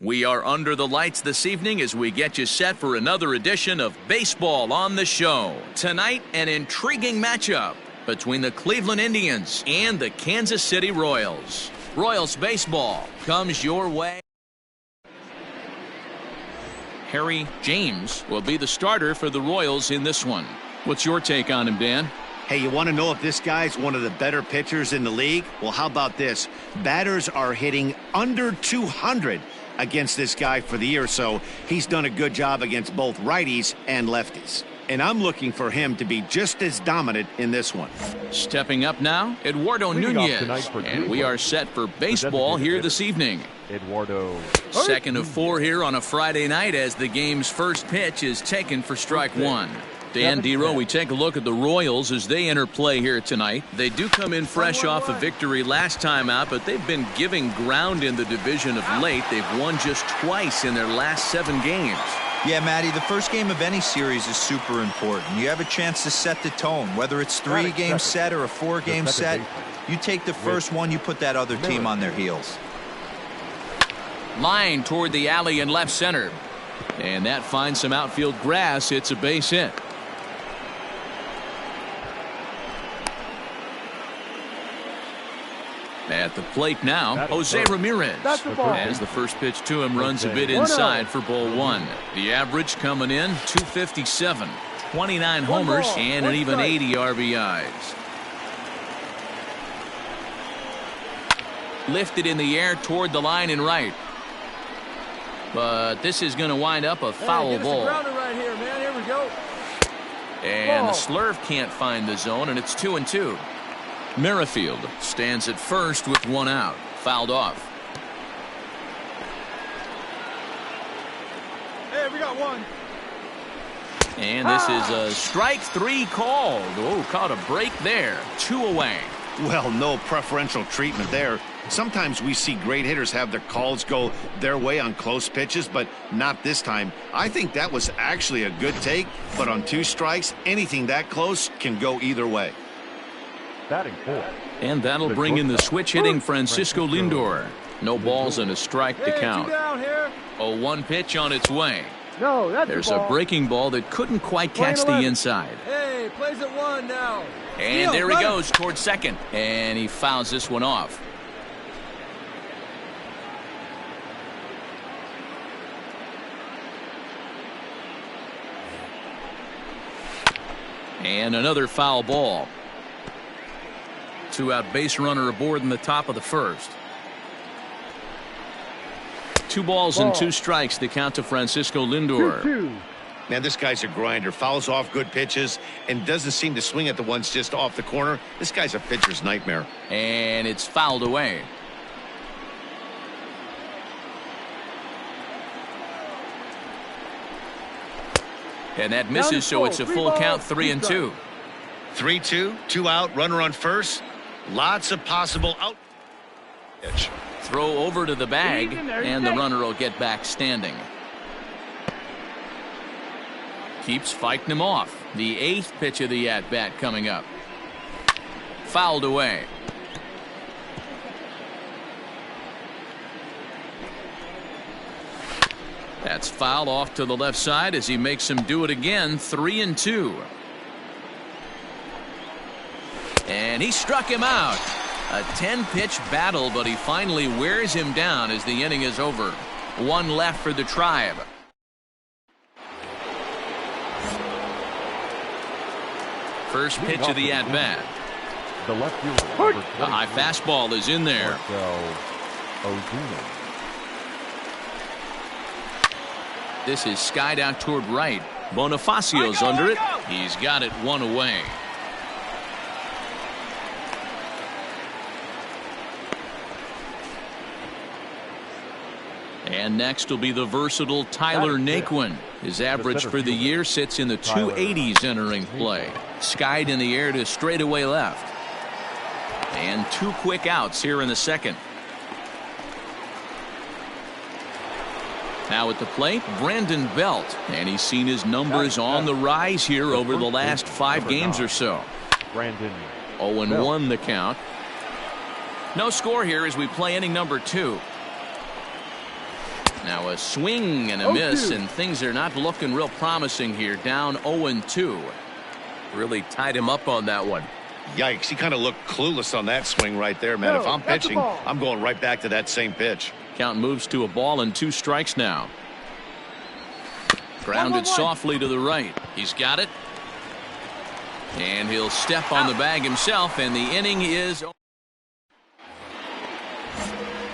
We are under the lights this evening as we get you set for another edition of Baseball on the Show. Tonight, an intriguing matchup between the Cleveland Indians and the Kansas City Royals. Royals baseball comes your way. Harry James will be the starter for the Royals in this one. What's your take on him, Dan? Hey, you want to know if this guy's one of the better pitchers in the league? Well, how about this? Batters are hitting under 200 against this guy for the year, so he's done a good job against both righties and lefties. And I'm looking for him to be just as dominant in this one. Stepping up now, Eduardo Nunez. And we are set for baseball here this evening. Eduardo. Second of 4 here on a Friday night as the game's first pitch is taken for strike one. Dan Dero, we take a look at the Royals as they enter play here tonight. They do come in fresh off a victory last time out, but they've been giving ground in the division of late. They've won just twice in their last 7 games. Yeah, Matty, the first game of any series is super important. You have a chance to set the tone, whether it's 3-game set or a 4-game set. You take the first one, you put that other team on their heels. Line toward the alley in left center. And that finds some outfield grass. It's a base hit. At the plate now, Jose Ramirez. As the first pitch to him runs a bit inside for ball 1. The average coming in 257, 29 homers, and an even 80 RBIs. Lifted in the air toward the line and right. But this is going to wind up a foul ball. Right here, man. Here we go. And the slurve can't find the zone, and it's 2-2. Merrifield stands at first with 1 out. Fouled off. Hey, we got 1. And this is a strike 3 called. Oh, caught a break there. 2 away. Well, no preferential treatment there. Sometimes we see great hitters have their calls go their way on close pitches, but not this time. I think that was actually a good take, but on 2 strikes, anything that close can go either way. Batting 4. And that'll bring in the switch hitting Francisco Lindor. No balls and a strike to count. 0-1 pitch on its way. No, that's There's a breaking ball that couldn't quite catch the inside. Hey, plays at 1 now. And there he goes towards second. And he fouls this one off. And another foul ball. 2-out base runner aboard in the top of the first. 2 balls and 2 strikes to count to Francisco Lindor. 2-2. Man, this guy's a grinder. Fouls off good pitches and doesn't seem to swing at the ones just off the corner. This guy's a pitcher's nightmare. And it's fouled away. And that misses, so it's a full count, 3-2. 3-2, 2 out, runner on first. Lots of possible out. Pitch. Throw over to the bag, and the runner will get back standing. Keeps fighting him off. The 8th pitch of the at-bat coming up. Fouled away. That's foul off to the left side as he makes him do it again. 3-2. And he struck him out. A 10-pitch battle, but he finally wears him down as the inning is over. 1 left for the Tribe. First pitch of the at-bat. The left fielder, number The high 23, fastball is in there. Marcell Ozuna. This is skied out toward right. Bonifacio's under it. He's got it one away. And next will be the versatile Tyler Naquin. His average for the year sits in the 280s entering play. Skied in the air to straightaway left. And 2 quick outs here in the second. Now at the plate, Brandon Belt. And he's seen his numbers on the rise here over the last 5 games or so. Brandon 0-1 the count. No score here as we play inning number 2. Now a swing and a miss, and things are not looking real promising here. Down 0-2. Really tied him up on that one. Yikes, he kind of looked clueless on that swing right there, man. If I'm pitching, I'm going right back to that same pitch. Count moves to a ball and 2 strikes now. Grounded softly to the right. He's got it. And he'll step on the bag himself, and the inning is...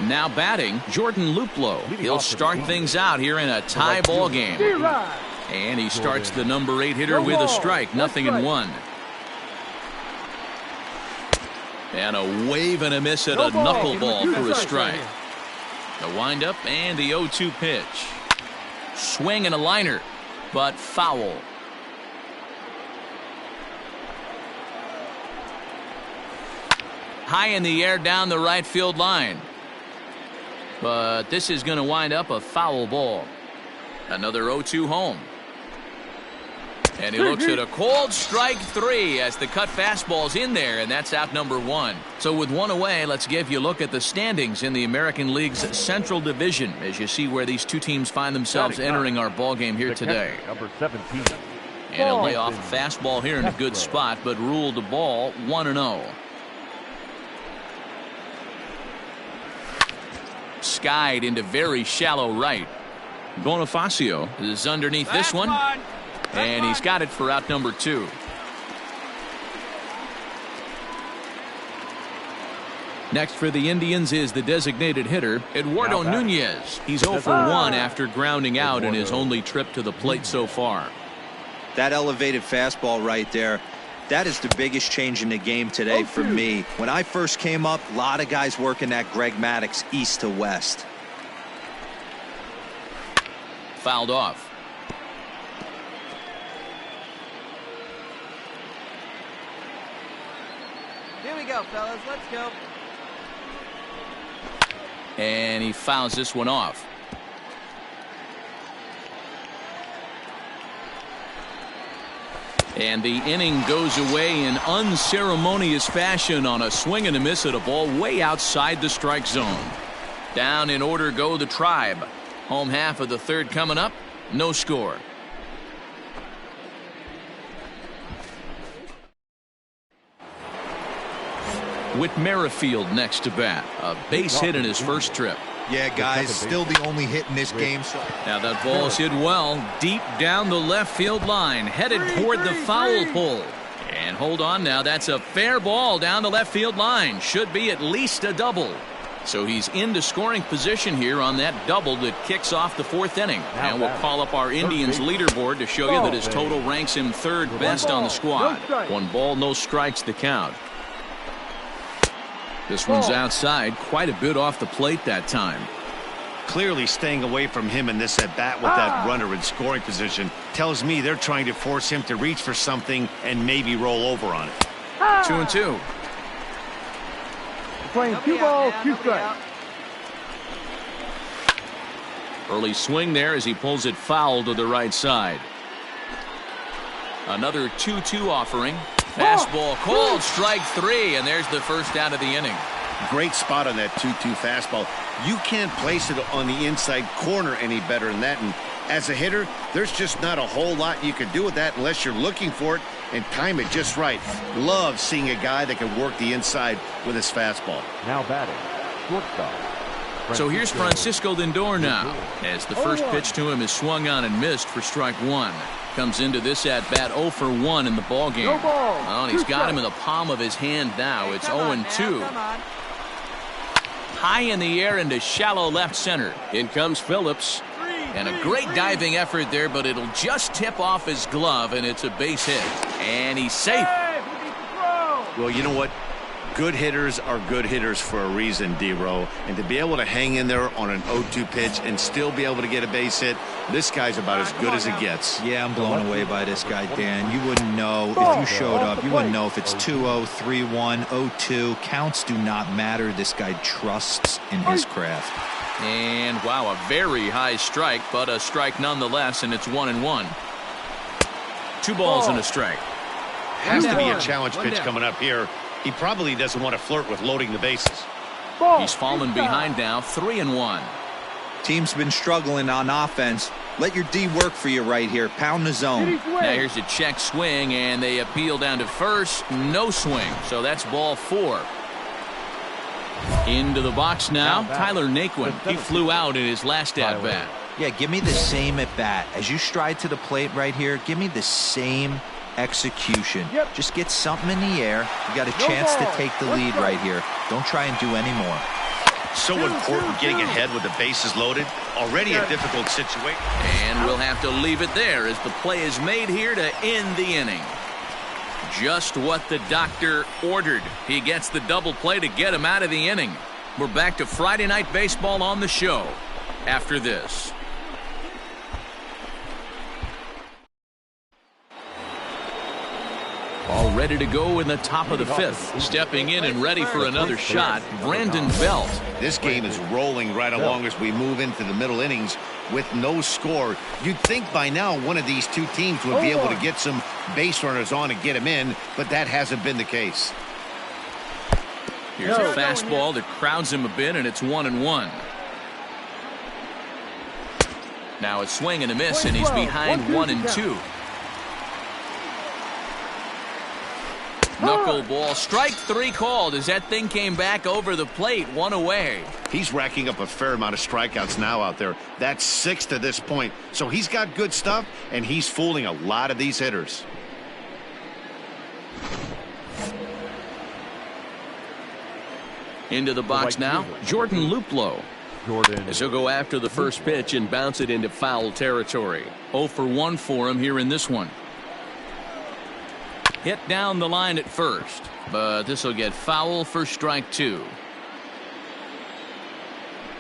Now batting, Jordan Luplow. He'll start things out here in a tie ball game. And he starts the number 8 hitter with a strike. 0-1. And a wave and a miss at a knuckleball for a strike. The windup and the 0-2 pitch. Swing and a liner, but foul. High in the air down the right field line. But this is going to wind up a foul ball. Another 0-2 home. And he looks at a cold strike 3 as the cut fastball's in there, and that's out number 1. So with 1 away, let's give you a look at the standings in the American League's Central Division as you see where these 2 teams find themselves entering our ball game here today. Number 17. And he'll lay off a fastball here in a good spot, but ruled the ball 1-0. Skied into very shallow right. Bonifacio is underneath this one. And he's got it for out number 2. Next for the Indians is the designated hitter, Eduardo Nunez. He's 0 for 1 after grounding out in his only trip to the plate so far. That elevated fastball right there, that is the biggest change in the game today for me. When I first came up, a lot of guys working that Greg Maddux east to west. Fouled off. Here we go, fellas. Let's go. And he fouls this one off. And the inning goes away in unceremonious fashion on a swing and a miss at a ball way outside the strike zone. Down in order go the Tribe. Home half of the 3rd coming up. No score. Whit Merrifield next to bat. A base hit in his first trip. Yeah, guys, still the only hit in this game. So now that ball's hit well, deep down the left field line, headed toward the foul pole. And hold on now, that's a fair ball down the left field line. Should be at least a double. So he's into scoring position here on that double that kicks off the 4th inning. And we'll call up our Indians leaderboard to show you that his total ranks him 3rd best on the squad. 1 ball, no strikes the count. This one's outside, quite a bit off the plate that time. Clearly staying away from him in this at-bat with that runner in scoring position tells me they're trying to force him to reach for something and maybe roll over on it. 2-2. Playing 2 balls, 2 strikes. Early swing there as he pulls it foul to the right side. Another 2-2 offering. Fastball called, strike 3, and there's the first out of the inning. Great spot on that 2-2 fastball. You can't place it on the inside corner any better than that. And as a hitter, there's just not a whole lot you can do with that unless you're looking for it and time it just right. Love seeing a guy that can work the inside with his fastball. Now batting, shortstop. So here's Francisco Lindor now, as the first pitch to him is swung on and missed for strike 1. comes into this at bat 0 for 1 in the ball game. No ball. Oh, and he's got him in the palm of his hand now. It's 0-2. High in the air into shallow left center. In comes Phillips. And a great diving effort there, but it'll just tip off his glove, and it's a base hit. And he's safe. Well, you know what? Good hitters are good hitters for a reason, D-Row. And to be able to hang in there on an 0-2 pitch and still be able to get a base hit, this guy's about as good as it gets. Yeah, I'm blown away by this guy, Dan. You wouldn't know if you showed up. You wouldn't know if it's 2-0, 3-1, 0-2. Counts do not matter. This guy trusts in his craft. And wow, a very high strike, but a strike nonetheless, and it's 1-1. 2 balls and a strike. Has to be a challenge pitch coming up here. He probably doesn't want to flirt with loading the bases. He's fallen behind now, 3-1. Team's been struggling on offense. Let your D work for you right here. Pound the zone. Now here's a check swing, and they appeal down to first. No swing, so that's ball 4. Into the box now, Tyler Naquin. He flew out in his last at-bat. Yeah, give me the same at-bat. As you stride to the plate right here, give me the same execution. Just get something in the air. You got a chance to take the lead right here. Don't try and do any more. So important getting ahead with the bases loaded. Already a difficult situation. And we'll have to leave it there as the play is made here to end the inning. Just what the doctor ordered. He gets the double play to get him out of the inning. We're back to Friday Night Baseball on the show after this. All ready to go in the top of the 5th. Stepping in and ready for another shot, Brandon Belt. This game is rolling right along as we move into the middle innings with no score. You'd think by now one of these two teams would be able to get some base runners on and get him in, but that hasn't been the case. Here's a fastball that crowds him a bit, and it's 1-1. Now a swing and a miss, and he's behind 1-2. Knuckleball, strike 3 called as that thing came back over the plate, 1 away. He's racking up a fair amount of strikeouts now out there. That's 6 to this point. So he's got good stuff, and he's fooling a lot of these hitters. Into the box now, Jordan Luplow. As he'll go after the first pitch and bounce it into foul territory. 0 for 1 for him here in this one. Hit down the line at first, but this will get foul for strike 2.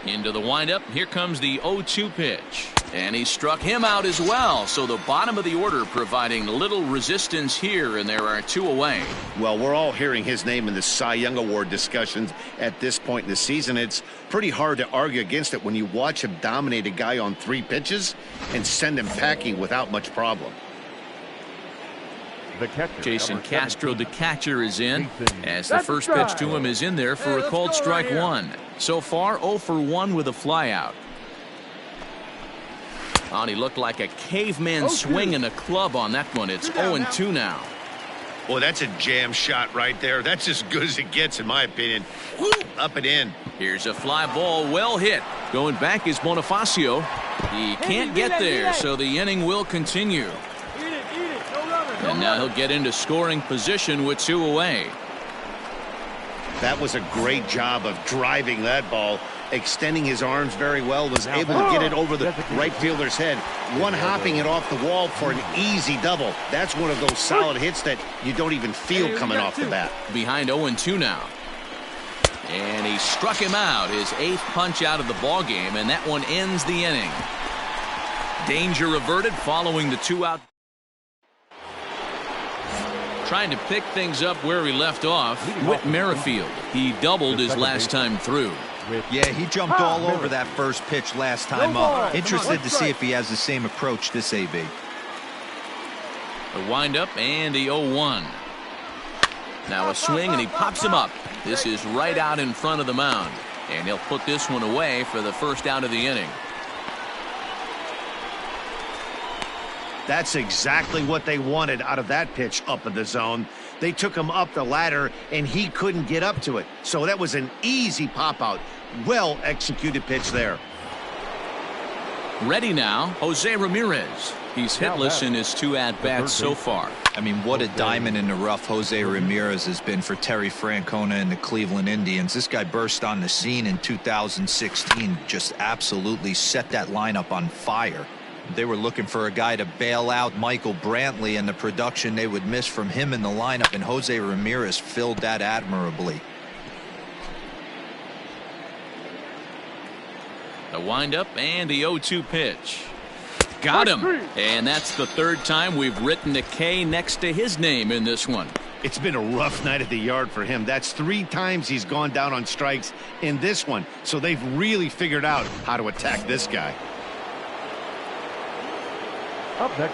Into the windup. Here comes the 0-2 pitch. And he struck him out as well. So the bottom of the order providing little resistance here, and there are 2 away. Well, we're all hearing his name in the Cy Young Award discussions at this point in the season. It's pretty hard to argue against it when you watch him dominate a guy on 3 pitches and send him packing without much problem. Jason Castro, the catcher, is in as the first pitch to him is in there for a called strike 1. So far 0 for 1 with a flyout. And he looked like a caveman swinging a club on that one. It's 0-2 now. Well, that's a jam shot right there. That's as good as it gets in my opinion. Woo, up and in. Here's a fly ball, well hit. Going back is Bonifacio. He can't get there, so the inning will continue. And now he'll get into scoring position with 2 away. That was a great job of driving that ball, extending his arms very well, was able to get it over the right fielder's head, one hopping it off the wall for an easy double. That's one of those solid hits that you don't even feel coming off the bat. Behind 0-2 now. And he struck him out, his 8th punch out of the ball game, and that one ends the inning. Danger averted following the 2-out. Trying to pick things up where he left off, Whit Merrifield. He doubled his last time through. Yeah, he jumped all over that first pitch last time up. Interested to see if he has the same approach this AB. The windup and the 0-1. Now a swing and he pops him up. This is right out in front of the mound. And he'll put this one away for the first out of the inning. That's exactly what they wanted out of that pitch up in the zone. They took him up the ladder, and he couldn't get up to it. So that was an easy pop-out. Well-executed pitch there. Ready now, Jose Ramirez. He's hitless in his 2 at-bats so far. I mean, what a diamond in the rough Jose Ramirez has been for Terry Francona and the Cleveland Indians. This guy burst on the scene in 2016, just absolutely set that lineup on fire. They were looking for a guy to bail out Michael Brantley and the production they would miss from him in the lineup, and Jose Ramirez filled that admirably. The windup and the 0-2 pitch. Got him. And that's the 3rd time we've written a K next to his name in this one. It's been a rough night at the yard for him. That's 3 times he's gone down on strikes in this one. So they've really figured out how to attack this guy.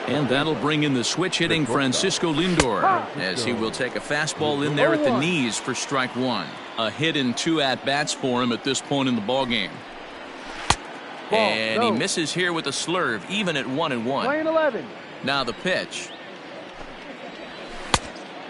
And that'll bring in the switch hitting Francisco Lindor, as he will take a fastball in there at the knees for strike 1. A hit in 2 at-bats for him at this point in the ballgame. And he misses here with a slurve, even at 1-1. Now the pitch.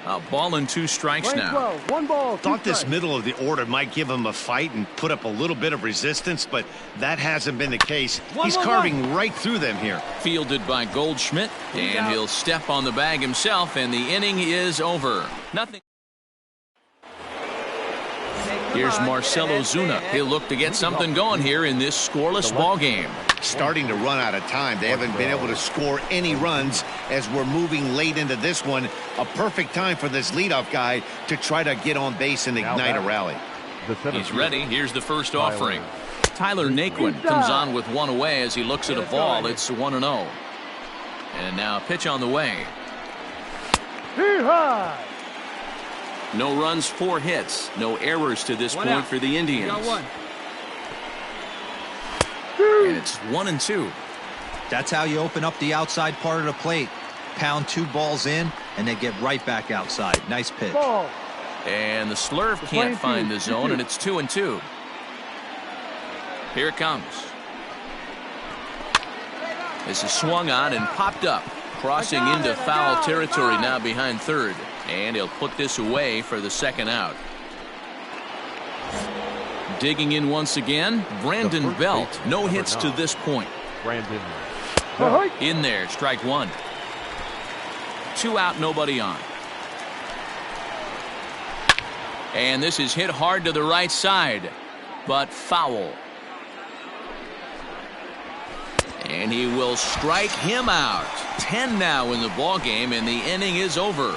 A ball and 2 strikes now. Thought this middle of the order might give him a fight and put up a little bit of resistance, but that hasn't been the case. He's carving right through them here. Fielded by Goldschmidt, and he'll step on the bag himself, and the inning is over. Nothing. Here's Marcell Ozuna. He'll look to get something going here in this scoreless ball game. Starting to run out of time. They haven't been able to score any runs as we're moving late into this one. A perfect time for this leadoff guy to try to get on base and ignite a rally. He's ready. Here's the first offering. Tyler Naquin comes on with 1 away as he looks at a ball. It's 1-0. And now a pitch on the way. No runs, 4 hits. No errors to this point for the Indians. And it's 1-2. That's how you open up the outside part of the plate. Pound 2 balls in, and they get right back outside. Nice pitch. And the slurve can't find the zone, and it's 2-2. Here it comes. This is swung on and popped up, crossing into foul territory now behind third. And he'll put this away for the 2nd out. Digging in once again, Brandon Belt. No hits to this point. In there, strike 1. 2 out, nobody on. And this is hit hard to the right side, but foul. And he will strike him out. 10 now in the ball game, and the inning is over.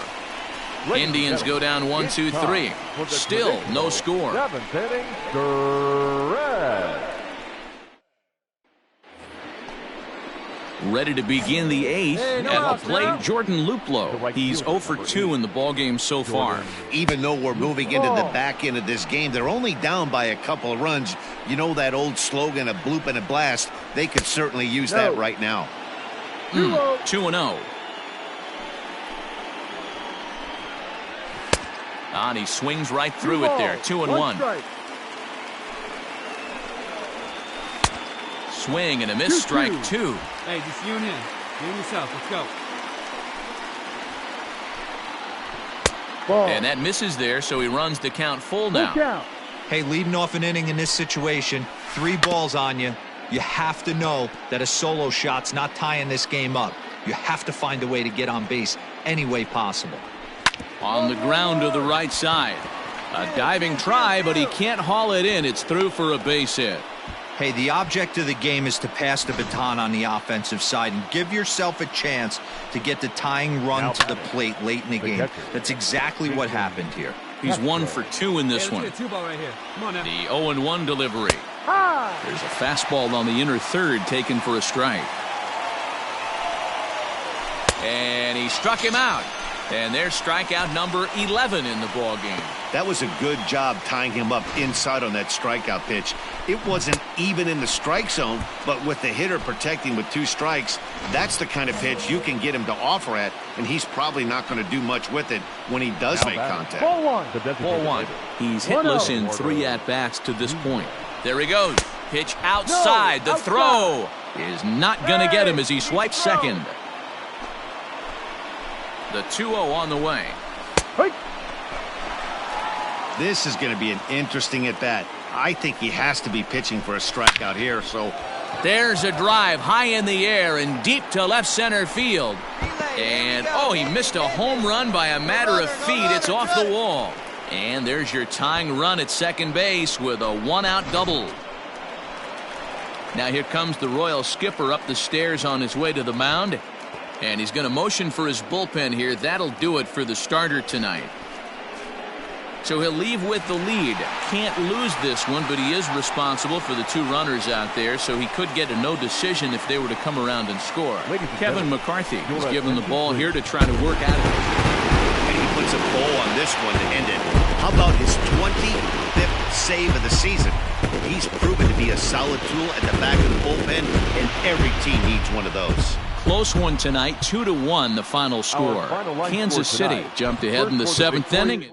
Indians go down 1-2-3. Still no score. 7th inning, Perez. Ready to begin the 8th. At the plate, Jordan Luplow. He's 0 for 2 in the ballgame so far. Even though we're moving into the back end of this game, they're only down by a couple of runs. You know that old slogan, a bloop and a blast. They could certainly use that right now. 2-0. And he swings right through it there. 2-1. Swing and a miss. Strike 2. Hey, just you and him. You and yourself. Let's go. And that misses there, so he runs the count full now. Hey, leading off an inning in this situation, 3 balls on you. You have to know that a solo shot's not tying this game up. You have to find a way to get on base any way possible. On the ground to the right side. A diving try, but he can't haul it in. It's through for a base hit. Hey, the object of the game is to pass the baton on the offensive side and give yourself a chance to get the tying run to the plate late in the game. That's exactly what happened here. He's 1 for 2 in this one. The 0-1 delivery. There's a fastball on the inner third taken for a strike. And he struck him out. And there's strikeout number 11 in the ball game. That was a good job tying him up inside on that strikeout pitch. It wasn't even in the strike zone, but with the hitter protecting with 2 strikes, that's the kind of pitch you can get him to offer at, and he's probably not going to do much with it when he does make contact. Ball 1. He's hitless in 3 at-bats to this point. There he goes. Pitch outside. The throw is not going to get him as he swipes second. The 2-0 on the way. This is going to be an interesting at-bat. I think he has to be pitching for a strikeout here, so There's a drive high in the air and deep to left center field. And, oh, he missed a home run by a matter of feet. It's off the wall. And there's your tying run at second base with a one-out double. Now here comes the Royal skipper up the stairs on his way to the mound. And he's going to motion for his bullpen here. That'll do it for the starter tonight. So he'll leave with the lead. Can't lose this one, but he is responsible for the 2 runners out there, so he could get a no decision if they were to come around and score. Kevin McCarthy is given the ball here to try to work out of it. And he puts a bow on this one to end it. How about his 25th save of the season? He's proven to be a solid tool at the back of the bullpen, and every team needs one of those. Close one tonight, 2-1 the final score. Final Kansas City jumped ahead in the 7th inning.